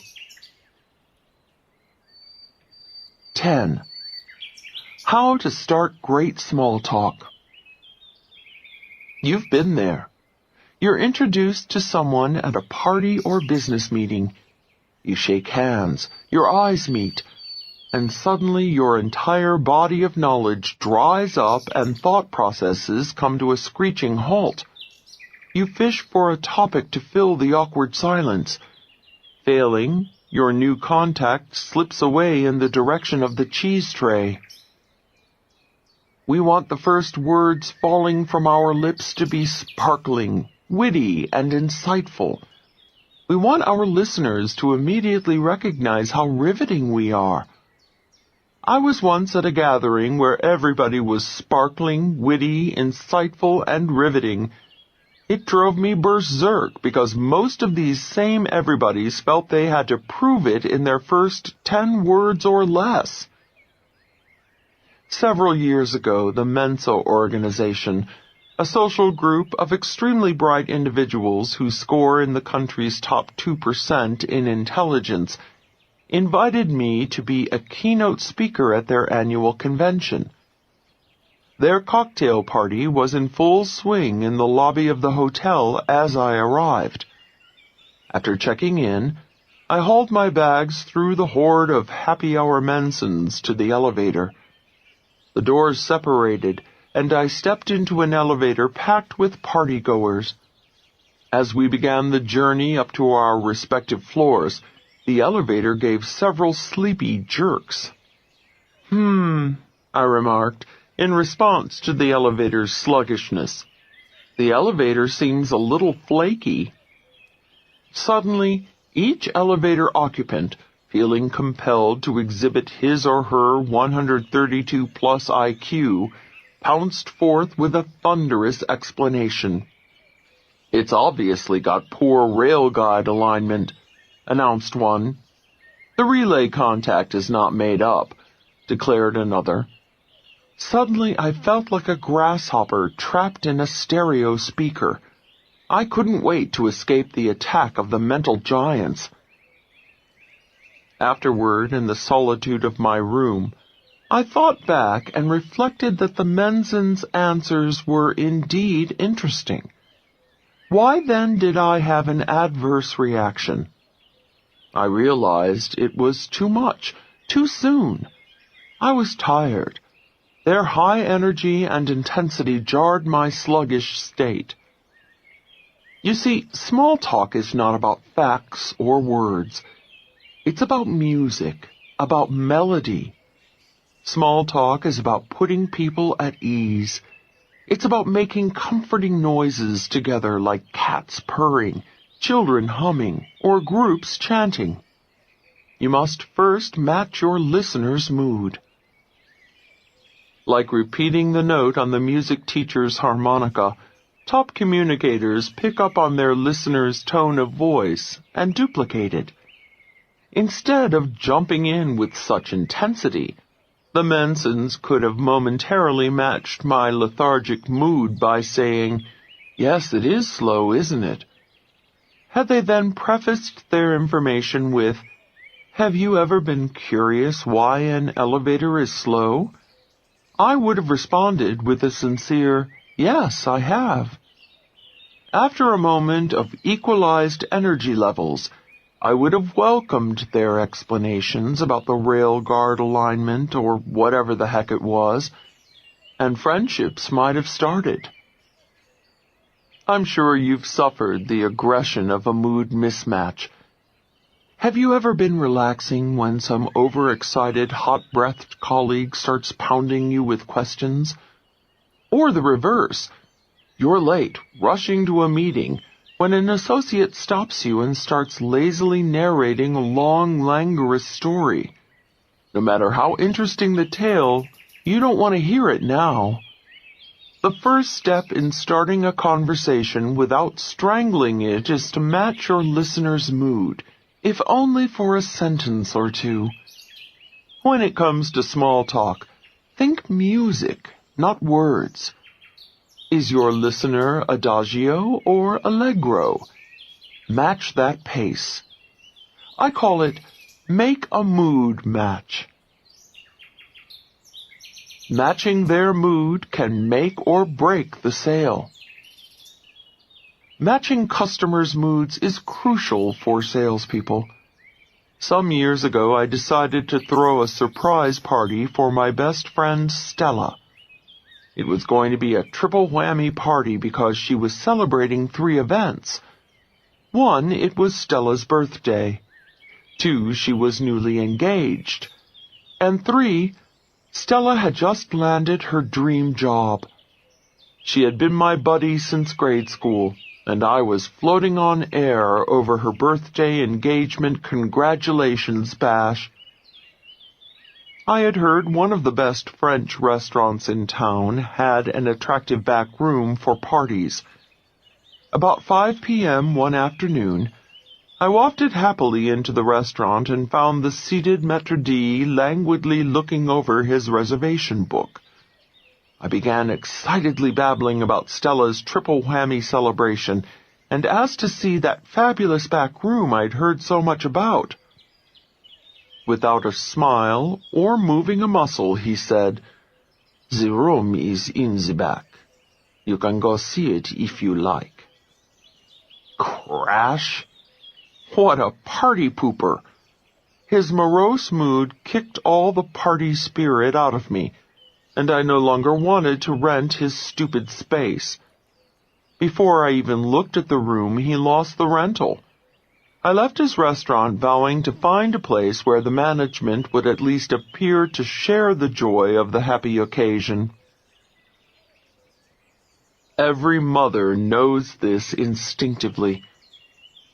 10. How to start great small talk. You've been there. You're introduced to someone at a party or business meeting. You shake hands, your eyes meet, and suddenly your entire body of knowledge dries up and thought processes come to a screeching halt. You fish for a topic to fill the awkward silence. Failing, your new contact slips away in the direction of the cheese tray. We want the first words falling from our lips to be sparkling, witty, and insightful. We want our listeners to immediately recognize how riveting we are. I was once at a gathering where everybody was sparkling, witty, insightful, and riveting. It drove me berserk because most of these same everybodies felt they had to prove it in their first 10 words or less. Several years ago, the Mensa organization, a social group of extremely bright individuals who score in the country's top 2% in intelligence, invited me to be a keynote speaker at their annual convention. Their cocktail party was in full swing in the lobby of the hotel as I arrived. After checking in, I hauled my bags through the horde of happy-hour Mensons to the elevator. The doors separated, and I stepped into an elevator packed with partygoers. As we began the journey up to our respective floors, the elevator gave several sleepy jerks. I remarked, in response to the elevator's sluggishness. The elevator seems a little flaky. Suddenly, each elevator occupant, feeling compelled to exhibit his or her 132-plus IQ, pounced forth with a thunderous explanation. "It's obviously got poor rail guide alignment," announced one. "The relay contact is not made up," declared another. Suddenly I felt like a grasshopper trapped in a stereo speaker. I couldn't wait to escape the attack of the mental giants. Afterward, in the solitude of my room, I thought back and reflected that the Menson's answers were indeed interesting. Why then did I have an adverse reaction? I realized it was too much, too soon. I was tired. Their high energy and intensity jarred my sluggish state. You see, small talk is not about facts or words. It's about music, about melody. Small talk is about putting people at ease. It's about making comforting noises together like cats purring, children humming, or groups chanting. You must first match your listener's mood. Like repeating the note on the music teacher's harmonica, top communicators pick up on their listener's tone of voice and duplicate it. Instead of jumping in with such intensity, the Mensons could have momentarily matched my lethargic mood by saying, "Yes, it is slow, isn't it?" Had they then prefaced their information with, "Have you ever been curious why an elevator is slow?" I would have responded with a sincere, "Yes, I have." After a moment of equalized energy levels, I would have welcomed their explanations about the rail guard alignment or whatever the heck it was, and friendships might have started. I'm sure you've suffered the aggression of a mood mismatch. Have you ever been relaxing when some overexcited, hot-breathed colleague starts pounding you with questions? Or the reverse. You're late, rushing to a meeting, when an associate stops you and starts lazily narrating a long, languorous story. No matter how interesting the tale, you don't want to hear it now. The first step in starting a conversation without strangling it is to match your listener's mood, if only for a sentence or two. When it comes to small talk, think music, not words. Is your listener adagio or allegro? Match that pace. I call it make a mood match. Matching their mood can make or break the sale. Matching customers' moods is crucial for salespeople. Some years ago, I decided to throw a surprise party for my best friend Stella. It was going to be a triple whammy party because she was celebrating 3 events. 1, it was Stella's birthday. 2, she was newly engaged. And 3, Stella had just landed her dream job. She had been my buddy since grade school, and I was floating on air over her birthday engagement congratulations bash. I had heard one of the best French restaurants in town had an attractive back room for parties. About 5 p.m. one afternoon, I wafted happily into the restaurant and found the seated maître d' languidly looking over his reservation book. I began excitedly babbling about Stella's triple whammy celebration, and asked to see that fabulous back room I'd heard so much about. Without a smile or moving a muscle, he said, "The room is in the back. You can go see it if you like." Crash! What a party pooper! His morose mood kicked all the party spirit out of me, and I no longer wanted to rent his stupid space. Before I even looked at the room, he lost the rental. I left his restaurant vowing to find a place where the management would at least appear to share the joy of the happy occasion. Every mother knows this instinctively.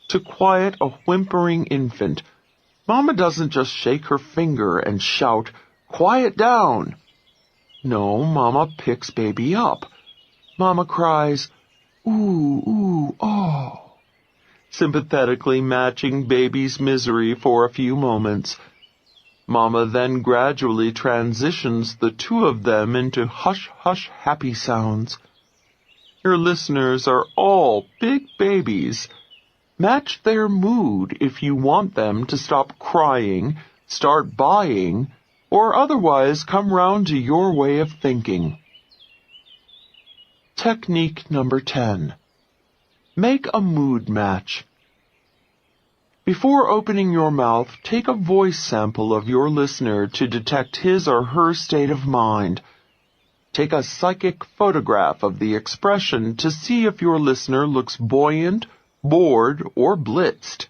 To quiet a whimpering infant, Mama doesn't just shake her finger and shout, "Quiet down!" No, Mama picks baby up. Mama cries, "Ooh, ooh, oh," sympathetically matching baby's misery for a few moments. Mama then gradually transitions the two of them into hush-hush happy sounds. Your listeners are all big babies. Match their mood if you want them to stop crying, start buying, or otherwise come round to your way of thinking. Technique number 10. Make a mood match. Before opening your mouth, take a voice sample of your listener to detect his or her state of mind. Take a psychic photograph of the expression to see if your listener looks buoyant, bored, or blitzed.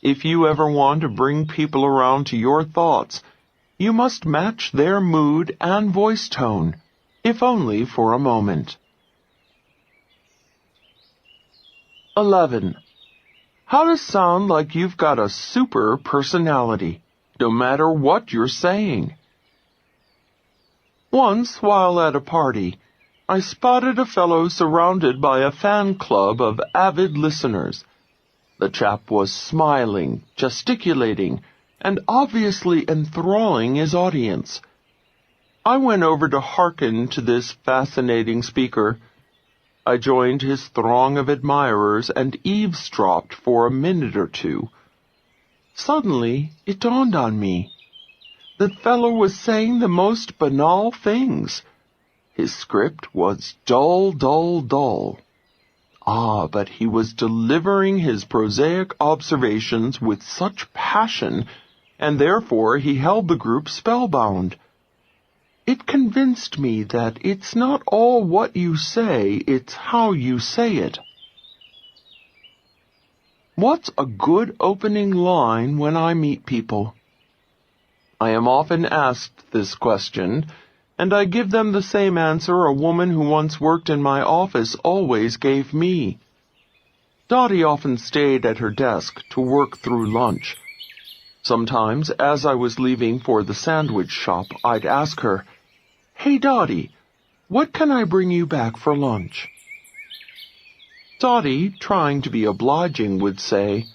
If you ever want to bring people around to your thoughts, you must match their mood and voice tone, if only for a moment. 11. How to sound like you've got a super personality, no matter what you're saying. Once, while at a party, I spotted a fellow surrounded by a fan club of avid listeners. The chap was smiling, gesticulating, and obviously enthralling his audience. I went over to hearken to this fascinating speaker. I joined his throng of admirers and eavesdropped for a minute or two. Suddenly, it dawned on me. The fellow was saying the most banal things. His script was dull, dull, dull. But he was delivering his prosaic observations with such passion, and therefore he held the group spellbound. It convinced me that it's not all what you say, it's how you say it. What's a good opening line when I meet people? I am often asked this question, and I give them the same answer a woman who once worked in my office always gave me. Dottie often stayed at her desk to work through lunch. Sometimes, as I was leaving for the sandwich shop, I'd ask her, "Hey, Dottie, what can I bring you back for lunch?" Dottie, trying to be obliging, would say,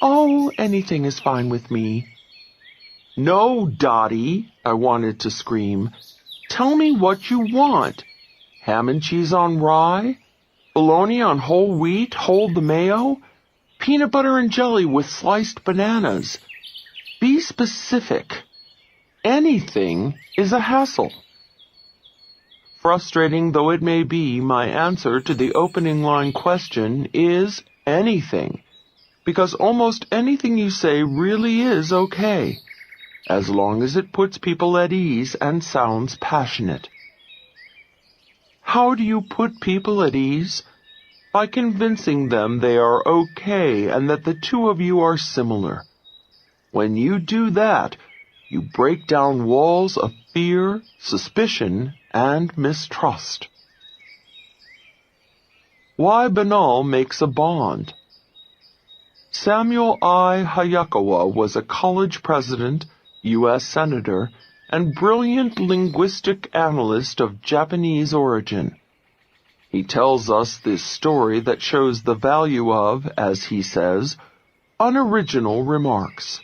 "Oh, anything is fine with me." "No, Dottie," I wanted to scream. "Tell me what you want. Ham and cheese on rye? Bologna on whole wheat, hold the mayo? Peanut butter and jelly with sliced bananas? Be specific. Anything is a hassle." Frustrating though it may be, my answer to the opening line question is anything, because almost anything you say really is okay, as long as it puts people at ease and sounds passionate. How do you put people at ease? By convincing them they are okay and that the two of you are similar. When you do that, you break down walls of fear, suspicion, and mistrust. Why banal makes a bond. Samuel I. Hayakawa was a college president, U.S. Senator, and brilliant linguistic analyst of Japanese origin. He tells us this story that shows the value of, as he says, unoriginal remarks.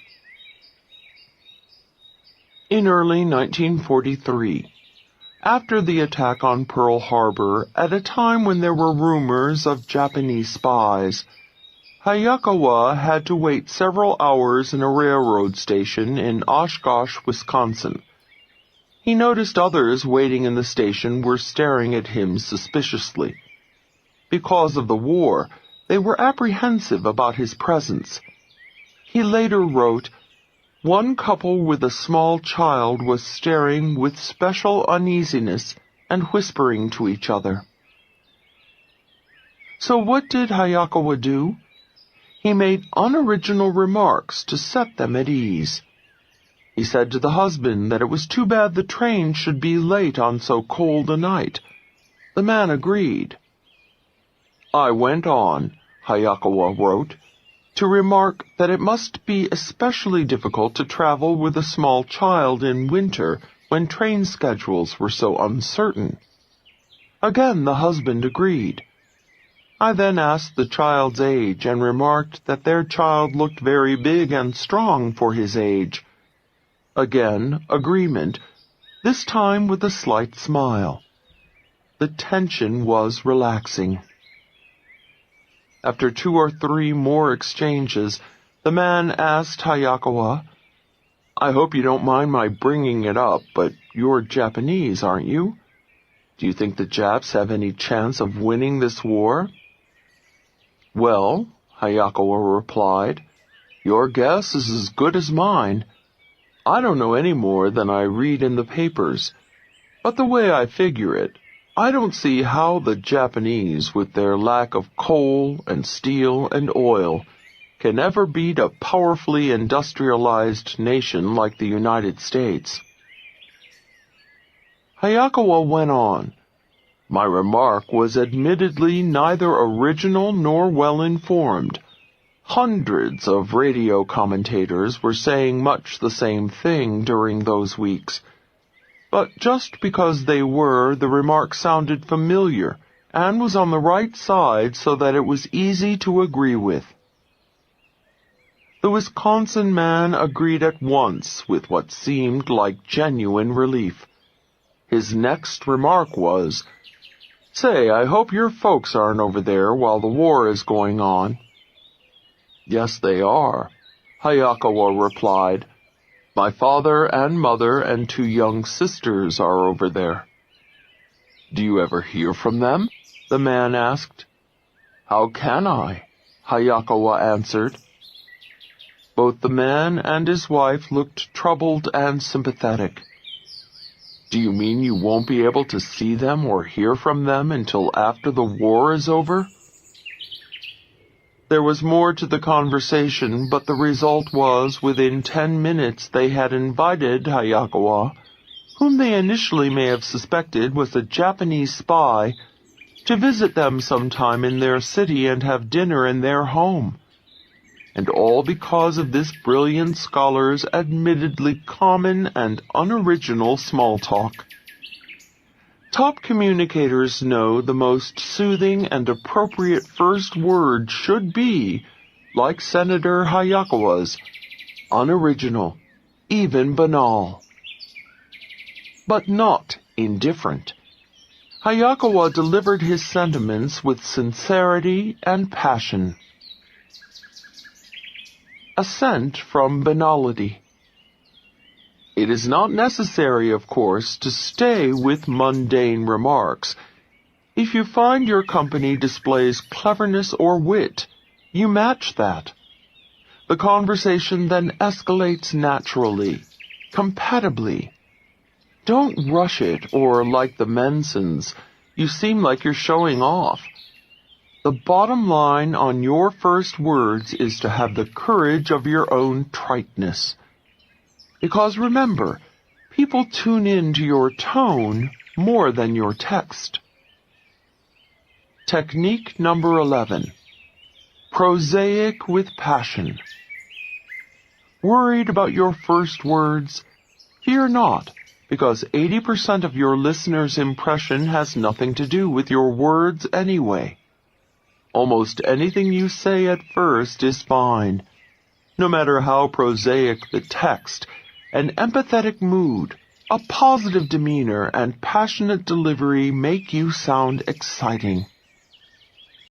In early 1943, After the attack on Pearl Harbor, at a time when there were rumors of Japanese spies, Hayakawa had to wait several hours in a railroad station in Oshkosh, Wisconsin. He noticed others waiting in the station were staring at him suspiciously. Because of the war, they were apprehensive about his presence. He later wrote, "One couple with a small child was staring with special uneasiness and whispering to each other." So what did Hayakawa do? He made unoriginal remarks to set them at ease. He said to the husband that it was too bad the train should be late on so cold a night. The man agreed. "I went on," Hayakawa wrote, "to remark that it must be especially difficult to travel with a small child in winter when train schedules were so uncertain." Again the husband agreed. I then asked the child's age and remarked that their child looked very big and strong for his age. Again agreement, this time with a slight smile. The tension was relaxing. After 2 or 3 more exchanges, the man asked Hayakawa, "I hope you don't mind my bringing it up, but you're Japanese, aren't you? Do you think the Japs have any chance of winning this war?" "Well," Hayakawa replied, "your guess is as good as mine. I don't know any more than I read in the papers, but the way I figure it, I don't see how the Japanese, with their lack of coal and steel and oil, can ever beat a powerfully industrialized nation like the United States." Hayakawa went on, "My remark was admittedly neither original nor well-informed. Hundreds of radio commentators were saying much the same thing during those weeks. But just because they were, the remark sounded familiar and was on the right side so that it was easy to agree with." The Wisconsin man agreed at once with what seemed like genuine relief. His next remark was, "Say, I hope your folks aren't over there while the war is going on." "Yes, they are," Hayakawa replied. "My father and mother and 2 young sisters are over there." "Do you ever hear from them?" the man asked. "How can I?" Hayakawa answered. Both the man and his wife looked troubled and sympathetic. "Do you mean you won't be able to see them or hear from them until after the war is over?" There was more to the conversation, but the result was within 10 minutes they had invited Hayakawa, whom they initially may have suspected was a Japanese spy, to visit them sometime in their city and have dinner in their home. And all because of this brilliant scholar's admittedly common and unoriginal small talk. Top communicators know the most soothing and appropriate first word should be, like Senator Hayakawa's, unoriginal, even banal. But not indifferent. Hayakawa delivered his sentiments with sincerity and passion. Assent from banality. It is not necessary, of course, to stay with mundane remarks. If you find your company displays cleverness or wit, you match that. The conversation then escalates naturally, compatibly. Don't rush it, or like the Mensons, you seem like you're showing off. The bottom line on your first words is to have the courage of your own triteness. Because remember, people tune in to your tone more than your text. Technique number 11. Prosaic with passion. Worried about your first words? Fear not, because 80% of your listener's impression has nothing to do with your words anyway. Almost anything you say at first is fine. No matter how prosaic the text, an empathetic mood, A positive demeanor and passionate delivery make you sound exciting.